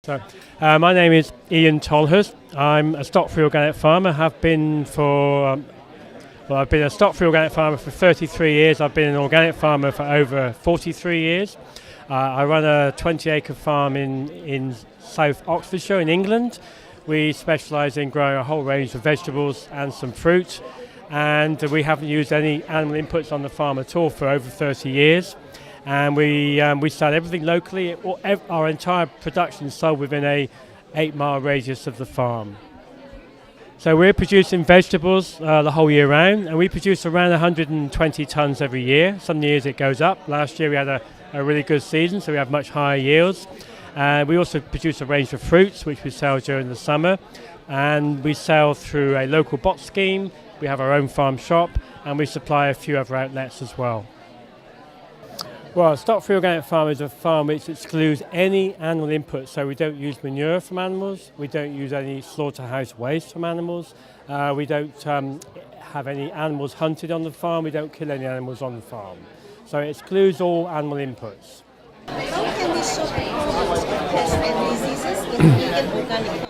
So, my name is Iain Tolhurst. I'm a stock-free organic farmer. I've been a stock-free organic farmer for 33 years. I've been an organic farmer for over 43 years. I run a 20-acre farm in South Oxfordshire in England. We specialise in growing a whole range of vegetables and some fruit, and we haven't used any animal inputs on the farm at all for over 30 years. And we sell everything locally. Our entire production is sold within a 8-mile radius of the farm. So we're producing vegetables the whole year round, and we produce around 120 tonnes every year. Some years it goes up. Last year we had a really good season, so we have much higher yields. We also produce a range of fruits, which we sell during the summer, and we sell through a local box scheme. We have our own farm shop, and we supply a few other outlets as well. Well, a stock-free organic farm is a farm which excludes any animal input, so we don't use manure from animals, we don't use any slaughterhouse waste from animals, we don't have any animals hunted on the farm, we don't kill any animals on the farm. So it excludes all animal inputs. How can we stop the problems of pests and diseases in vegan organic farming?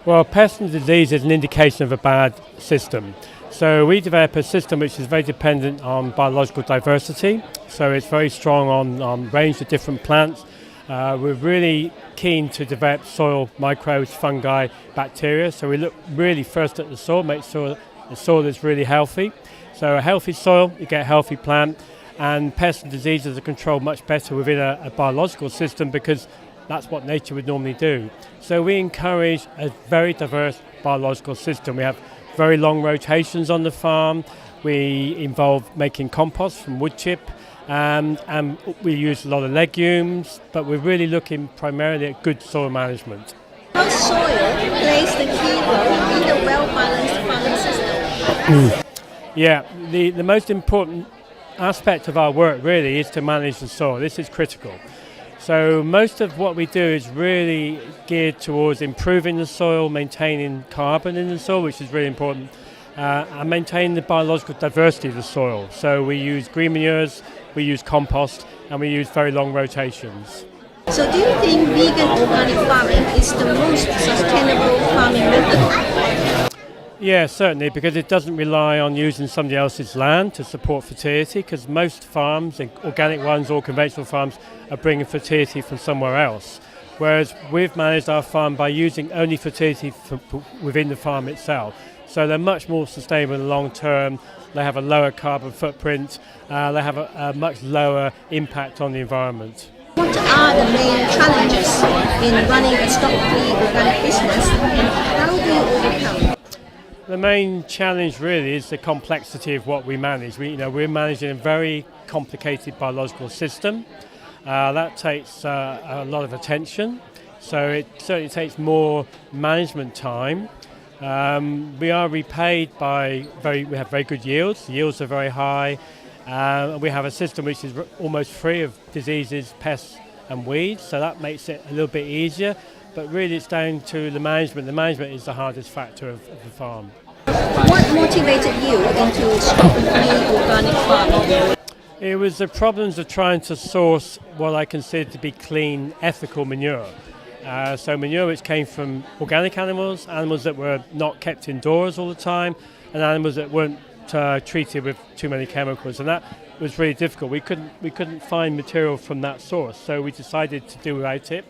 Well, pest and disease is an indication of a bad system. So we develop a system which is very dependent on biological diversity. So it's very strong on a range of different plants. We're really keen to develop soil microbes, fungi, bacteria. So we look really first at the soil, make sure the soil is really healthy. So a healthy soil, you get a healthy plant, and pests and diseases are controlled much better within a biological system because that's what nature would normally do. So we encourage a very diverse biological system. We have very long rotations on the farm. We involve making compost from wood chip, and we use a lot of legumes, but we're really looking primarily at good soil management. How soil plays the key role in a well-balanced farming system? Yeah, the most important aspect of our work really is to manage the soil. This is critical. So most of what we do is really geared towards improving the soil, maintaining carbon in the soil, which is really important, and maintaining the biological diversity of the soil. So we use green manures, we use compost, and we use very long rotations. So do you think vegan organic farming is the most sustainable farming method? Yeah, certainly, because it doesn't rely on using somebody else's land to support fertility, because most farms, organic ones or conventional farms, are bringing fertility from somewhere else. Whereas we've managed our farm by using only fertility within the farm itself. So they're much more sustainable in the long term, they have a lower carbon footprint, they have a much lower impact on the environment. What are the main challenges in running a stock-free organic business, and how do you overcome? The main challenge really is the complexity of what we manage. We're managing a very complicated biological system. That takes a lot of attention, so it certainly takes more management time. We are repaid by we have very good yields. The yields are very high. We have a system which is almost free of diseases, pests and weeds, so that makes it a little bit easier. But really it's down to the management. The management is the hardest factor of the farm. What motivated you into stock-free organic farming? It was the problems of trying to source what I consider to be clean, ethical manure. So manure which came from organic animals that were not kept indoors all the time, and animals that weren't treated with too many chemicals, and that was really difficult. We couldn't find material from that source, so we decided to do without it.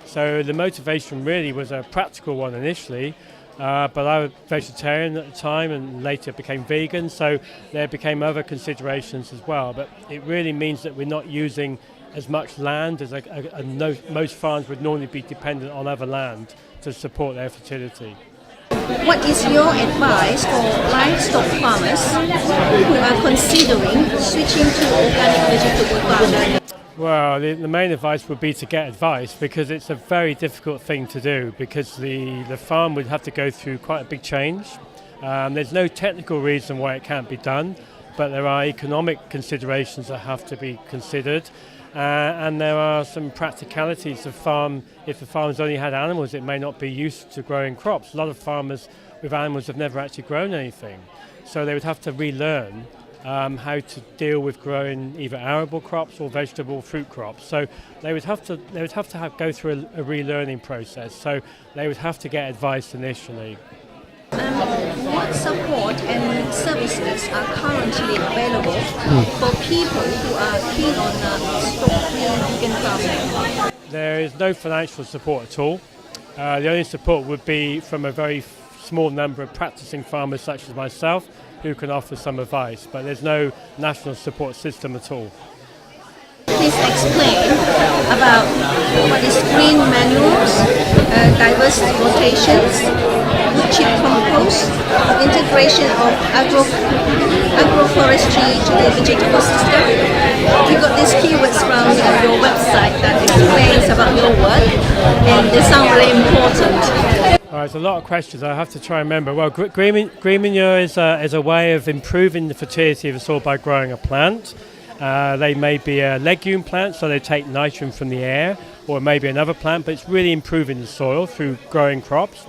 So the motivation really was a practical one initially, but I was vegetarian at the time and later became vegan, so there became other considerations as well. But it really means that we're not using as much land as most farms would normally be dependent on other land to support their fertility. What is your advice for livestock farmers who are considering switching to organic vegetable farming? Well, the main advice would be to get advice, because it's a very difficult thing to do, because the farm would have to go through quite a big change. There's no technical reason why it can't be done, but there are economic considerations that have to be considered. And there are some practicalities of farm. If the farm's only had animals, it may not be used to growing crops. A lot of farmers with animals have never actually grown anything, so they would have to relearn how to deal with growing either arable crops or vegetable fruit crops. So they would have to go through a relearning process. So they would have to get advice initially. What support and services are currently available for people who are keen on stock-free vegan farming? There is no financial support at all. The only support would be from a very small number of practicing farmers such as myself who can offer some advice, but there's no national support system at all. Please explain about what is green manures, diverse rotations, wood chip compost, integration of agroforestry to the vegetable system. We got these keywords from your website that explains about your work, and they sound really important. There's a lot of questions. I have to try and remember. Well, green manure is a way of improving the fertility of the soil by growing a plant. They may be a legume plant, so they take nitrogen from the air, or maybe another plant, but it's really improving the soil through growing crops.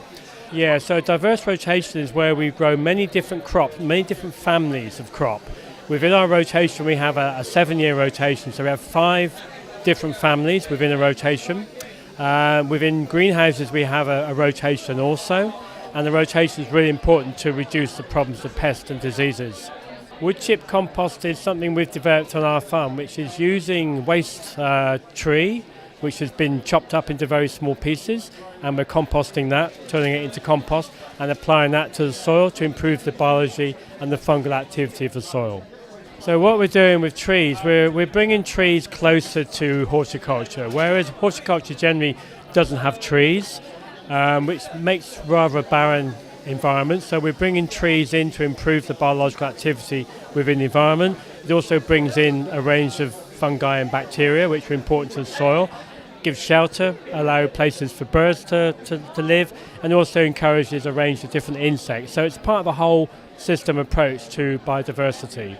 Yeah, so diverse rotation is where we grow many different crops, many different families of crop. Within our rotation, we have a 7-year rotation, so we have 5 different families within a rotation. Within greenhouses, we have a rotation also, and the rotation is really important to reduce the problems of pests and diseases. Wood chip compost is something we've developed on our farm, which is using waste tree, which has been chopped up into very small pieces, and we're composting that, turning it into compost, and applying that to the soil to improve the biology and the fungal activity of the soil. So what we're doing with trees, we're bringing trees closer to horticulture, whereas horticulture generally doesn't have trees, which makes rather a barren environment. So we're bringing trees in to improve the biological activity within the environment. It also brings in a range of fungi and bacteria, which are important to the soil, gives shelter, allow places for birds to live, and also encourages a range of different insects. So it's part of a whole system approach to biodiversity.